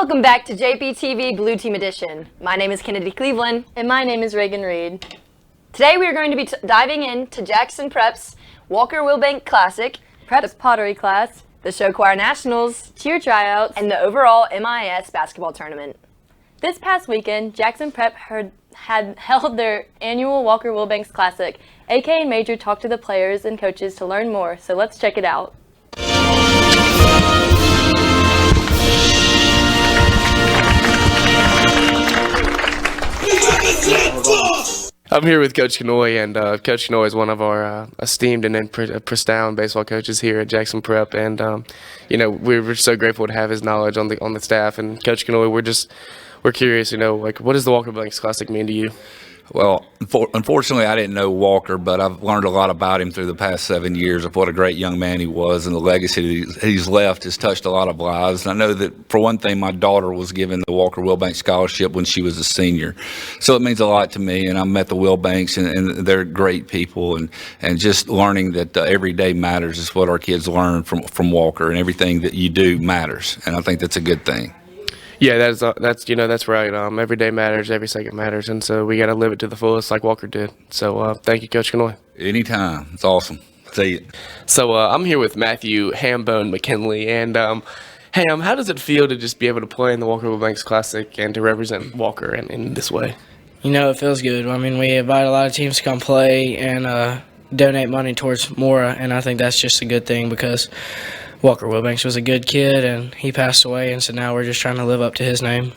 Welcome back to JPTV Blue Team Edition. My name is Kennedy Cleveland. And my name is Reagan Reed. Today we are going to be diving into Jackson Prep's Walker Wilbank Classic, Prep's pottery class, the show choir nationals, cheer tryouts, and the overall MIS basketball tournament. This past weekend, Jackson Prep had held their annual Walker Wilbanks Classic. AK and Major talked to the players and coaches to learn more, so let's check it out. I'm here with Coach Kanoy, and Coach Kanoy is one of our esteemed and pristine baseball coaches here at Jackson Prep, and we're so grateful to have his knowledge on the staff. And Coach Kanoy, we're curious, what does the Walker Wilbanks Classic mean to you? Well, unfortunately, I didn't know Walker, but I've learned a lot about him through the past 7 years of what a great young man he was, and the legacy he's left has touched a lot of lives. And I know that, for one thing, my daughter was given the Walker Wilbanks Scholarship when she was a senior. So it means a lot to me, and I met the Wilbanks, and they're great people. And just learning that every day matters is what our kids learn from Walker, and everything that you do matters. And I think that's a good thing. Yeah, that's right. Every day matters, every second matters, and so we got to live it to the fullest, like Walker did. So thank you, Coach Kanoy. Anytime, it's awesome. See you. So I'm here with Matthew Hambone McKinley, and Ham, how does it feel to just be able to play in the Walker Wilbanks Classic and to represent Walker in this way? It feels good. I mean, we invite a lot of teams to come play and donate money towards Mora, and I think that's just a good thing because Walker Wilbanks was a good kid, and he passed away, and so now we're just trying to live up to his name.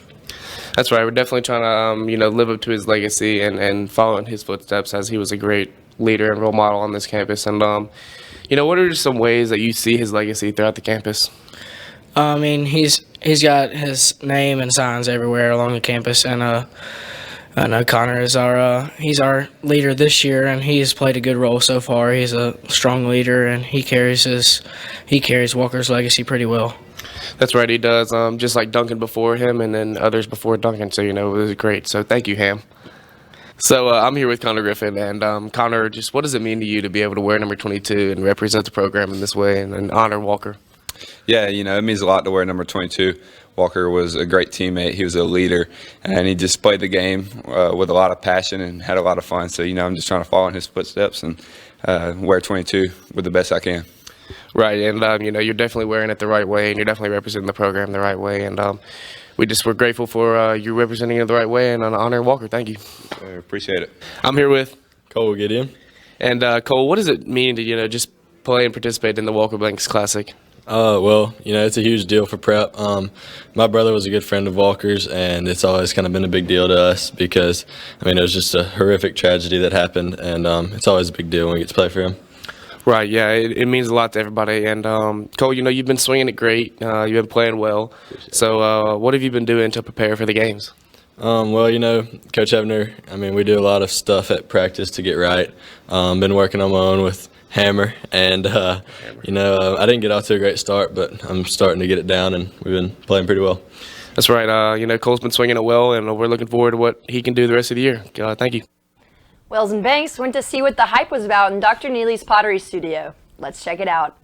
That's right. We're definitely trying to, live up to his legacy and follow in his footsteps, as he was a great leader and role model on this campus. And, what are some ways that you see his legacy throughout the campus? He's got his name and signs everywhere along the campus, and I know Connor is he's our leader this year, and he has played a good role so far. He's a strong leader, and he carries Walker's legacy pretty well. That's right, he does. Just like Duncan before him, and then others before Duncan. So it was great. So thank you, Ham. So I'm here with Connor Griffin, and Connor, just what does it mean to you to be able to wear number 22 and represent the program in this way and honor Walker? Yeah, it means a lot to wear number 22. Walker was a great teammate. He was a leader, and he just played the game with a lot of passion and had a lot of fun. So, I'm just trying to follow in his footsteps and wear 22 with the best I can. Right, and, you're definitely wearing it the right way, and you're definitely representing the program the right way. And we're grateful for you representing it the right way and honoring Walker. Thank you. I appreciate it. I'm here with Cole Gideon. And, Cole, what does it mean to, just play and participate in the Walker Wilbanks Classic? Well, it's a huge deal for Prep. My brother was a good friend of Walker's, and it's always kind of been a big deal to us because, it was just a horrific tragedy that happened, and it's always a big deal when we get to play for him. Right, yeah, it means a lot to everybody. And, Cole, you've been swinging it great. You've been playing well. So what have you been doing to prepare for the games? Well, Coach Ebner, we do a lot of stuff at practice to get right. Been working on my own with Hammer, and I didn't get off to a great start, but I'm starting to get it down, and we've been playing pretty well. That's right. Cole's been swinging it well, and we're looking forward to what he can do the rest of the year. Thank you. Wells and Banks went to see what the hype was about in Dr. Neely's pottery studio. Let's check it out.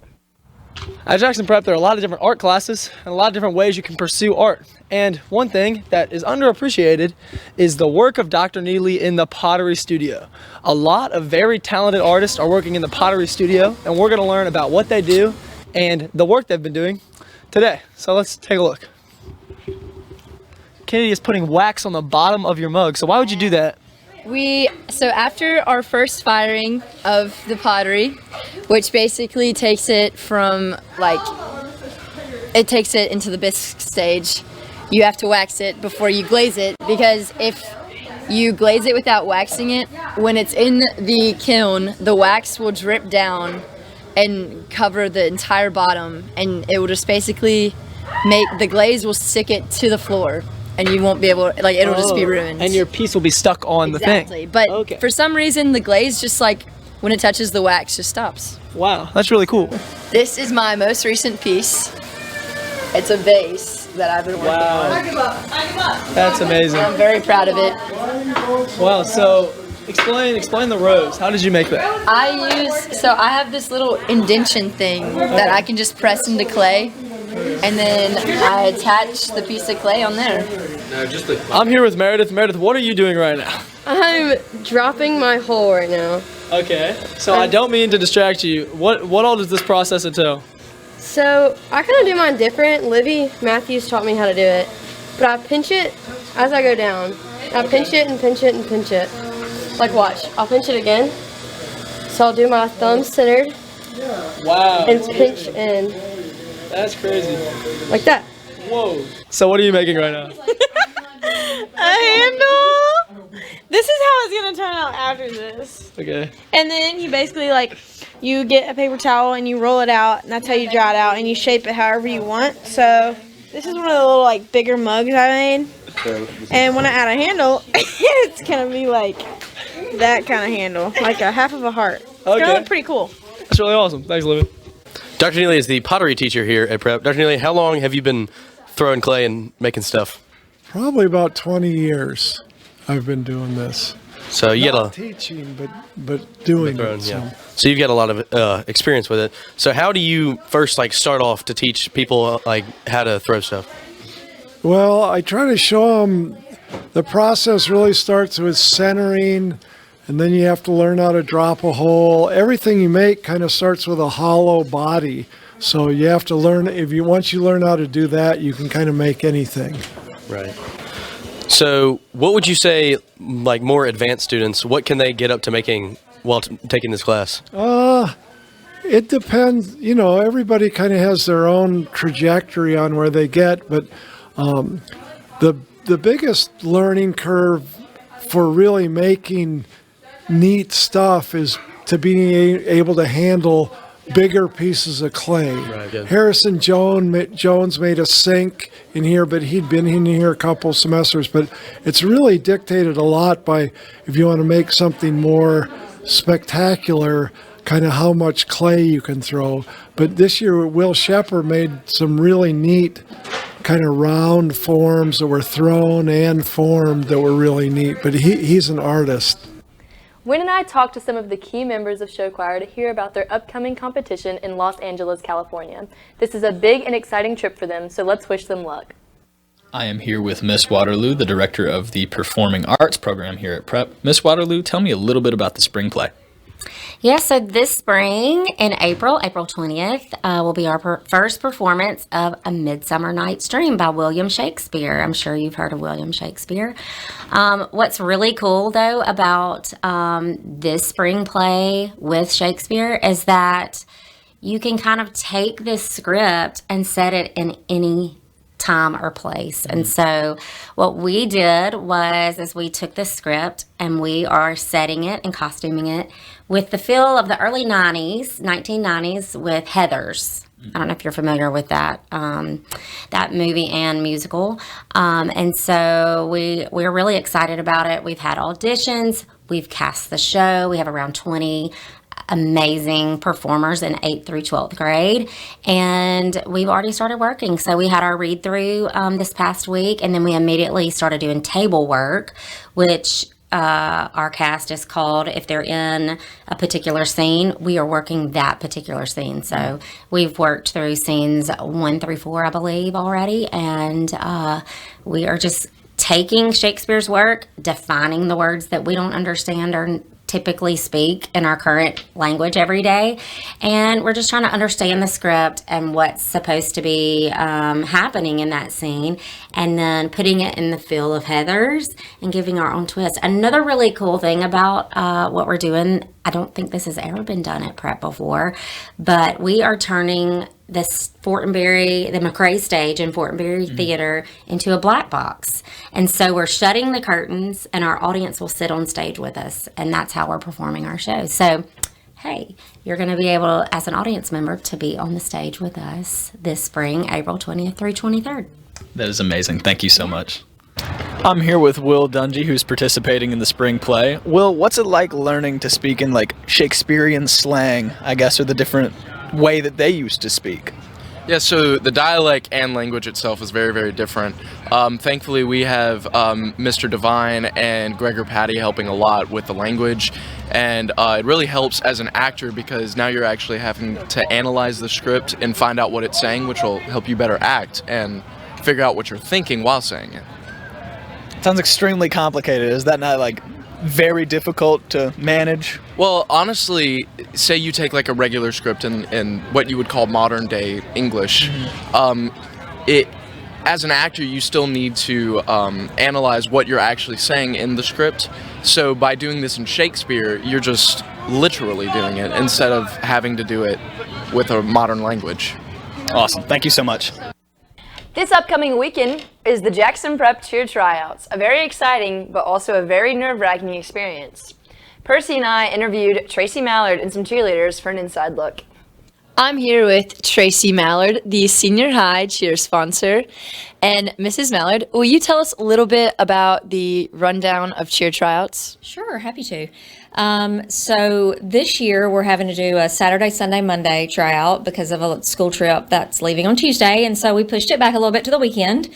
At Jackson Prep, there are a lot of different art classes and a lot of different ways you can pursue art. And one thing that is underappreciated is the work of Dr. Neely in the pottery studio. A lot of very talented artists are working in the pottery studio, and we're going to learn about what they do and the work they've been doing today. So let's take a look. Kennedy is putting wax on the bottom of your mug. So why would you do that? So after our first firing of the pottery, which basically takes it from it takes it into the bisque stage, you have to wax it before you glaze it, because if you glaze it without waxing it, when it's in the kiln, the wax will drip down and cover the entire bottom, and it will just basically the glaze will stick it to the floor. And you won't be able to, it'll just be ruined. And your piece will be stuck on the thing. Exactly. But for some reason, the glaze just when it touches the wax, just stops. Wow, that's really cool. This is my most recent piece. It's a vase that I've been working on. That's amazing. I'm very proud of it. Wow, so explain the rose. How did you make that? I have this little indention thing that I can just press into clay. and then I attach the piece of clay on there. I'm here with Meredith. Meredith, what are you doing right now? I'm dropping my hole right now. Okay. So I don't mean to distract you. What all does this process entail? So I kind of do mine different. Livy Matthews taught me how to do it. But I pinch it as I go down. I pinch it and pinch it and pinch it. Like watch, I'll pinch it again. So I'll do my thumb centered. Wow. And pinch in. That's crazy. Like that. Whoa. So what are you making right now? A handle. This is how it's gonna turn out after this. Okay. And then you basically you get a paper towel and you roll it out, and that's how you dry it out, and you shape it however you want. So this is one of the little bigger mugs I made. And when I add a handle, it's gonna be like that kind of handle, like a half of a heart. It's gonna look pretty cool. That's really awesome. Thanks, Livy. Dr. Neely is the pottery teacher here at Prep. Dr. Neely, how long have you been throwing clay and making stuff? Probably about 20 years I've been doing this. So you Not teaching, but doing throwing, it. yeah. So you've got a lot of experience with it. So how do you first start off to teach people how to throw stuff? Well, I try to show them the process really starts with centering, and then you have to learn how to drop a hole. Everything you make kind of starts with a hollow body. So you have to learn, once you learn how to do that, you can kind of make anything. Right. So what would you say, more advanced students, what can they get up to making while taking this class? It depends. Everybody kind of has their own trajectory on where they get, but the biggest learning curve for really making neat stuff is to being able to handle bigger pieces of clay. Right, good. Harrison Jones made a sink in here, but he'd been in here a couple semesters. But it's really dictated a lot by, if you want to make something more spectacular, kind of how much clay you can throw. But this year, Will Shepard made some really neat kind of round forms that were thrown and formed that were really neat. But he's an artist. Wynn and I talked to some of the key members of Show Choir to hear about their upcoming competition in Los Angeles, California. This is a big and exciting trip for them, so let's wish them luck. I am here with Miss Waterloo, the director of the Performing Arts program here at Prep. Miss Waterloo, tell me a little bit about the spring play. Yeah, so this spring in April 20th, will be our first performance of A Midsummer Night's Dream by William Shakespeare. I'm sure you've heard of William Shakespeare. What's really cool, though, about this spring play with Shakespeare is that you can kind of take this script and set it in any time or place. And so what we did was we took this script and we are setting it and costuming it with the feel of the early 1990s with Heathers. I don't know if you're familiar with that movie and musical. And so we're really excited about it. We've had auditions. We've cast the show. We have around 20 amazing performers in 8th through 12th grade, and we've already started working. So we had our read through this past week, and then we immediately started doing table work, which our cast is called, if they're in a particular scene, we are working that particular scene. So we've worked through scenes 1 through 4, I believe, already, and we are just taking Shakespeare's work, defining the words that we don't understand or typically speak in our current language every day, and we're just trying to understand the script and what's supposed to be happening in that scene, and then putting it in the feel of Heathers and giving our own twist. Another really cool thing about what we're doing, I don't think this has ever been done at Prep before, but we are turning this the McRae stage in Fortenberry Theater into a black box. And so we're shutting the curtains and our audience will sit on stage with us. And that's how we're performing our show. So, hey, you're going to be able, as an audience member, to be on the stage with us this spring, April 20th through 23rd. That is amazing. Thank you so much. I'm here with Will Dungy, who's participating in the spring play. Will, what's it like learning to speak in Shakespearean slang, I guess, or the different way that they used to speak? Yeah, so the dialect and language itself is very, very different. Thankfully, we have Mr. Devine and Gregor Patty helping a lot with the language, and it really helps as an actor because now you're actually having to analyze the script and find out what it's saying, which will help you better act and figure out what you're thinking while saying it. It sounds extremely complicated. Is that not like very difficult to manage? Well, honestly, say you take like a regular script in what you would call modern day English. As an actor, you still need to analyze what you're actually saying in the script. So by doing this in Shakespeare, you're just literally doing it instead of having to do it with a modern language. Awesome. Thank you so much. This upcoming weekend is the Jackson Prep Cheer Tryouts, a very exciting but also a very nerve-wracking experience. Percy and I interviewed Tracy Mallard and some cheerleaders for an inside look. I'm here with Tracy Mallard, the senior high cheer sponsor. And Mrs. Mallard, will you tell us a little bit about the rundown of cheer tryouts? Sure, happy to. So this year we're having to do a Saturday, Sunday, Monday tryout because of a school trip that's leaving on Tuesday. And so we pushed it back a little bit to the weekend.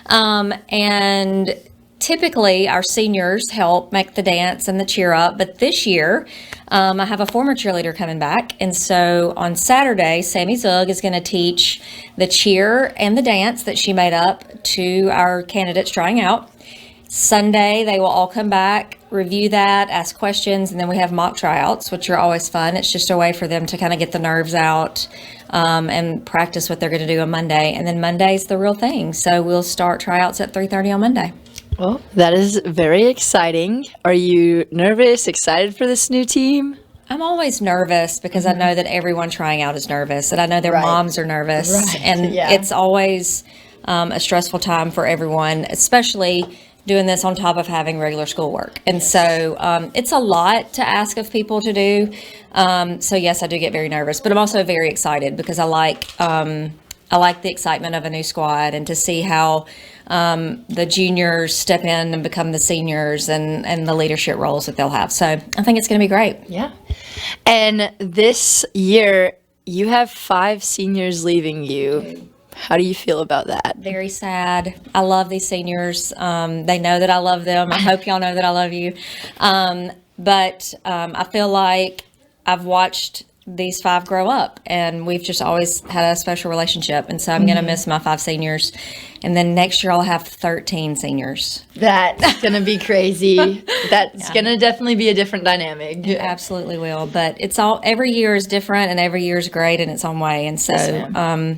And typically our seniors help make the dance and the cheer up. But this year I have a former cheerleader coming back. And so on Saturday, Sammy Zug is going to teach the cheer and the dance that she made up to our candidates trying out. Sunday, they will all come back, review that, ask questions, and then we have mock tryouts, which are always fun. It's just a way for them to kind of get the nerves out and practice what they're going to do on Monday. And then Monday's the real thing. So we'll start tryouts at 3:30 on Monday. Well, that is very exciting. Are you nervous, excited for this new team? I'm always nervous because I know that everyone trying out is nervous, and I know their moms are nervous. Right, And yeah. it's always a stressful time for everyone, especially doing this on top of having regular schoolwork. And so it's a lot to ask of people to do. So yes, I do get very nervous, but I'm also very excited because I like the excitement of a new squad and to see how the juniors step in and become the seniors and the leadership roles that they'll have. So I think it's going to be great. Yeah. And this year, you have 5 seniors leaving you. How do you feel about that? Very sad. I love these seniors. They know that I love them. I hope y'all know that I love you. But I feel like I've watched these 5 grow up, and we've just always had a special relationship. And so I'm going to miss my 5 seniors. And then next year I'll have 13 seniors. That's going to be crazy. That's going to definitely be a different dynamic. It absolutely will. But it's all, every year is different and every year is great in its own way. And so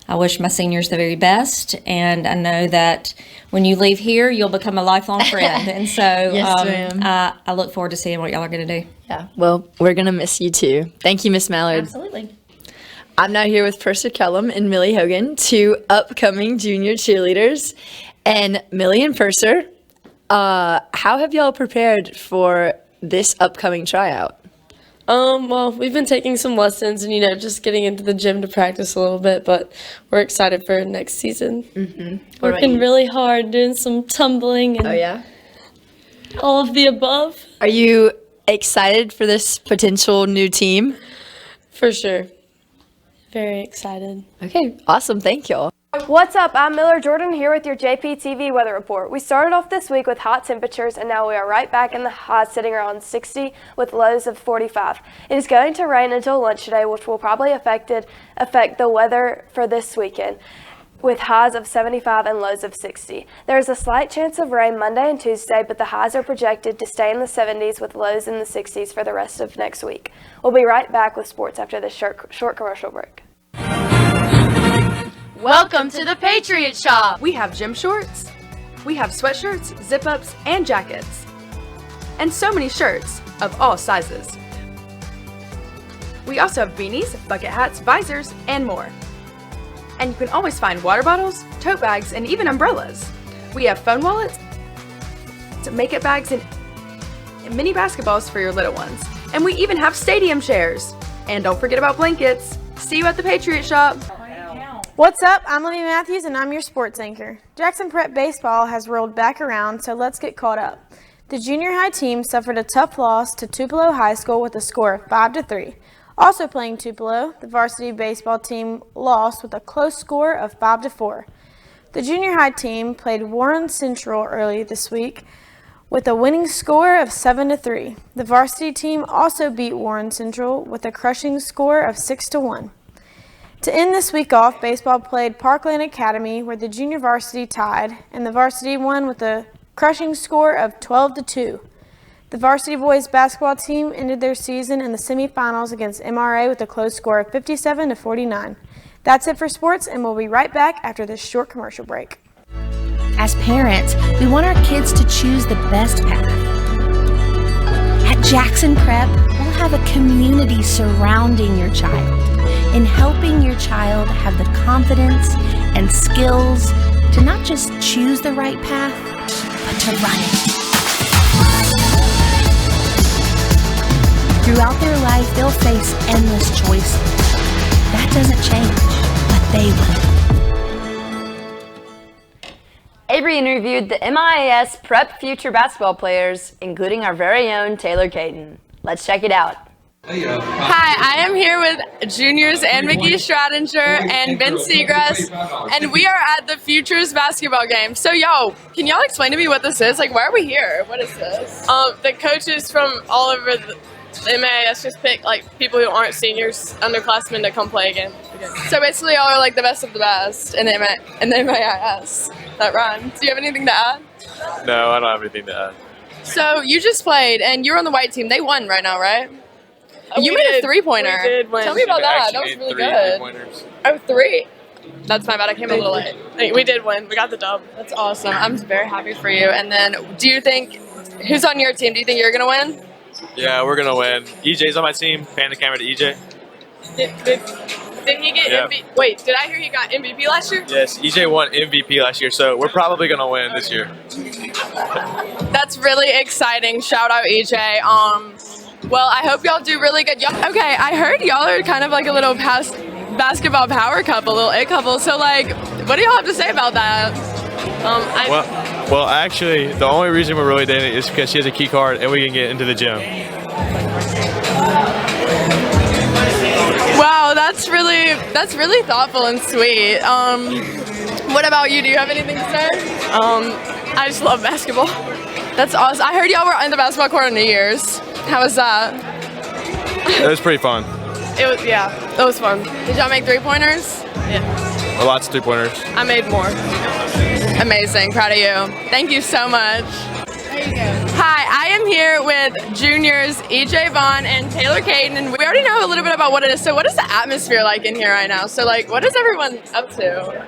I wish my seniors the very best, and I know that when you leave here, you'll become a lifelong friend. And so I look forward to seeing what y'all are going to do. Yeah, well, we're going to miss you too. Thank you, Miss Mallard. Absolutely. I'm now here with Percy Kellum and Millie Hogan, 2 upcoming junior cheerleaders. And Millie and Purser, how have y'all prepared for this upcoming tryout? Well, we've been taking some lessons and, just getting into the gym to practice a little bit, but we're excited for next season. Mm-hmm. Working really hard, doing some tumbling and all of the above. Are you excited for this potential new team? For sure. Very excited. Okay, awesome. Thank y'all. What's up? I'm Miller Jordan here with your JPTV weather report. We started off this week with hot temperatures, and now we are right back in the hot, sitting around 60 with lows of 45. It is going to rain until lunch today, which will probably affect the weather for this weekend, with highs of 75 and lows of 60. There is a slight chance of rain Monday and Tuesday, but the highs are projected to stay in the 70s with lows in the 60s for the rest of next week. We'll be right back with sports after this short commercial break. Welcome to the Patriot Shop! We have gym shorts, we have sweatshirts, zip-ups, and jackets. And so many shirts of all sizes. We also have beanies, bucket hats, visors, and more. And you can always find water bottles, tote bags, and even umbrellas. We have phone wallets, makeup bags, and mini basketballs for your little ones. And we even have stadium chairs. And don't forget about blankets. See you at the Patriot Shop! What's up? I'm Livy Matthews and I'm your sports anchor. Jackson Prep baseball has rolled back around, so let's get caught up. The junior high team suffered a tough loss to Tupelo High School with a score of 5-3. Also playing Tupelo, the varsity baseball team lost with a close score of 5-4. The junior high team played Warren Central early this week with a winning score of 7-3. The varsity team also beat Warren Central with a crushing score of 6-1. To end this week off, baseball played Parkland Academy, where the junior varsity tied, and the varsity won with a crushing score of 12-2. The varsity boys basketball team ended their season in the semifinals against MRA with a close score of 57-49. That's it for sports, and we'll be right back after this short commercial break. As parents, we want our kids to choose the best path. At Jackson Prep, we'll have a community surrounding your child and helping your child have the confidence and skills to not just choose the right path, but to run it. Throughout their life, they'll face endless choices. That doesn't change, but they will. Avery interviewed the MIAS Prep future basketball players, including our very own Taylor Caden. Let's check it out. Hi, I am here with juniors Ann McGee Stradinger and Ben Seagrass, and we are at the Futures basketball game. So, can y'all explain to me what this is? Like, why are we here? What is this? The coaches from all over the MIAS just pick people who aren't seniors, underclassmen, to come play again. So basically, y'all are like the best of the best in the MIAS. That rhymes. Do you have anything to add? No, I don't have anything to add. So you just played, and you're on the white team. They won right now, right? You made a three-pointer. We did win. Tell me about that. That was really good. Oh, 3. That's my bad. I came a little late. We did win. We got the dub. That's awesome. I'm very happy for you. And then, do you think, who's on your team? Do you think you're going to win? Yeah, we're going to win. EJ's on my team. Pan the camera to EJ. Did he get MVP? Wait, did I hear he got MVP last year? Yes, EJ won MVP last year, so we're probably going to win this year. That's really exciting. Shout out EJ. Well, I hope y'all do really good. Okay, I heard y'all are kind of like a little basketball power couple, a little it couple. So, what do y'all have to say about that? Well, actually, the only reason we're really dating is because she has a key card and we can get into the gym. Wow, that's really thoughtful and sweet. What about you? Do you have anything to say? I just love basketball. That's awesome. I heard y'all were on the basketball court on New Year's. How was that? It was pretty fun. It was fun. Did y'all make 3-pointers? Yeah. Lots of 3-pointers. I made more. Amazing. Proud of you. Thank you so much. Hi, I am here with juniors EJ Vaughn and Taylor Caden, and we already know a little bit about what it is. So what is the atmosphere like in here right now? So what is everyone up to?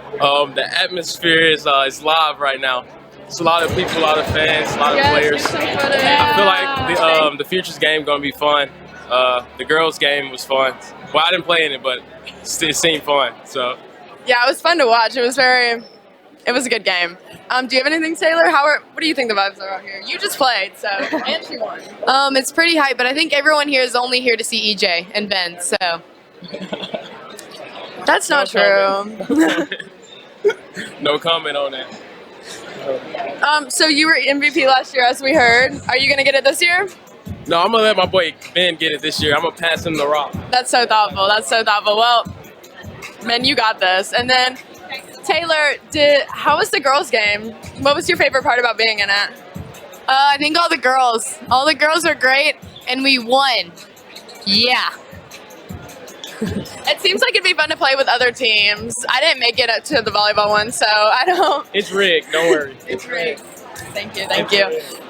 The atmosphere is live right now. It's a lot of people, a lot of fans, a lot of players. I feel like the Futures game going to be fun. The girls game was fun. Well, I didn't play in it, but it seemed fun. So yeah, it was fun to watch. It was a good game. Do you have anything, Taylor? What do you think the vibes are out here? You just played, so and she won. It's pretty hype, but I think everyone here is only here to see EJ and Ben. So that's not true. No comment on that. So you were MVP last year, as we heard. Are you gonna get it this year? No, I'm gonna let my boy Ben get it this year. I'm gonna pass him the rock. That's so thoughtful. Well, man, you got this. And then Taylor, how was the girls' game? What was your favorite part about being in it? I think all the girls are great, and we won. Yeah. It seems like it'd be fun to play with other teams. I didn't make it up to the volleyball one, so I don't. It's rigged. Don't worry. It's rigged. Thank you.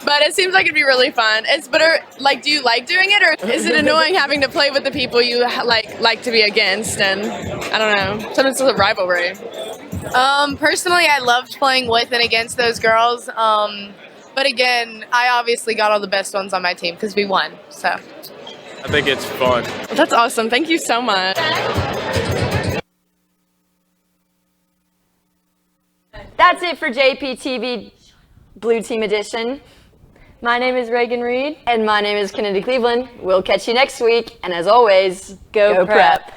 But it seems like it'd be really fun. It's better. Do you like doing it, or is it annoying having to play with the people you like to be against? And I don't know. Sometimes it's a rivalry. Personally, I loved playing with and against those girls. But again, I obviously got all the best ones on my team because we won. So I think it's fun. That's awesome. Thank you so much. That's it for JPTV Blue Team Edition. My name is Reagan Reed. And my name is Kennedy Cleveland. We'll catch you next week. And as always, go Prep.